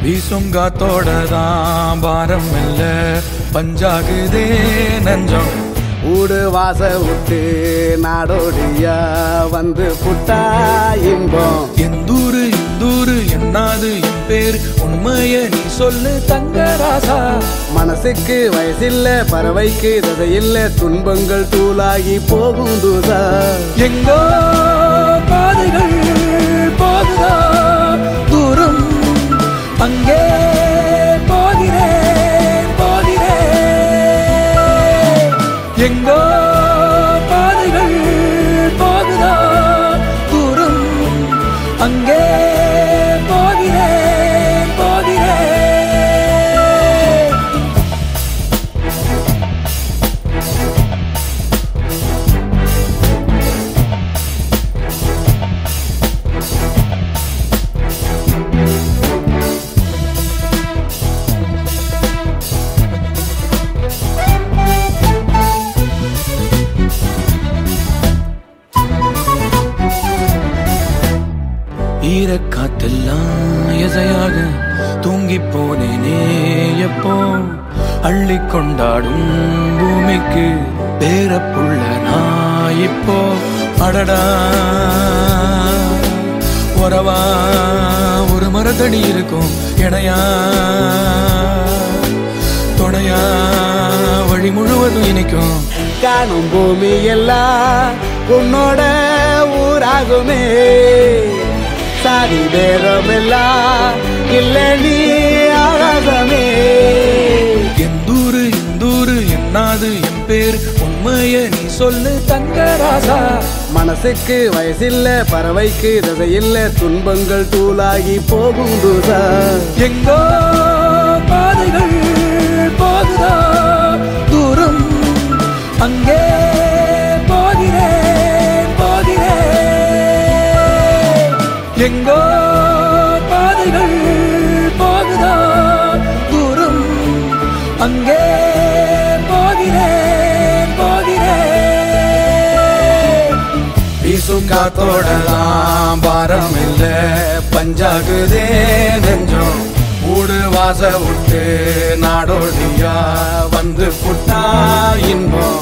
வீசும் காத்தோடதான் பாரம் இல்ல பஞ்சாகுதே நெஞ்சம் ஊடு வாச விட்டு நாடோடியா வந்து புட்டா இன்பம் எந்தூரு இந்தூரு என்னாது என் பேர் உண்மைய நீ சொல்லு தங்கராசா மனசுக்கு வயசில்ல பறவைக்கு ததையில்ல துன்பங்கள் தூளாகி போகும் தூதா எங்கோ பாதைகள் போகுதா தூரம் அங்கே போகிறேன் எங்கோ பாதைகள் போகுதா தூரம் அங்கே போகிறேன் ஈரக்காத்தெல்லாம் எதையாக தூங்கி போனேனே எப்போ அள்ளி கொண்டாடும் பூமிக்கு பேரப்புள்ள நான் இப்போ அடடா உறவா ஒரு மரத்தடி இருக்கும் இணையா துணையா வழி முழுவதும் இணைக்கும் காணும் பூமி எல்லாம் உன்னோட ஊராகுமே சாதி பேரமெல்லாம் இல்ல நீ ஆகாசமே எந்தூரு இந்தூரு என்னாது என் பேர் உண்மைய நீ சொல்லு தங்கராசா மனசுக்கு வயசில்ல பறவைக்கு ததையில்ல துன்பங்கள் தூளாகி போகும் தூதா எங்கோ பாதைகள் போகுதா தூரம் அங்கே போகிறேன் எங்கோ பாதைகள் போகுதா தூரம் அங்கே போகிறேன் வீசும் காத்தோடலாம் பாரம் இல்ல பஞ்சாகுதே நெஞ்சம் ஊடு வாச விட்டு நாடோடியா வந்து புட்டா இன்பம்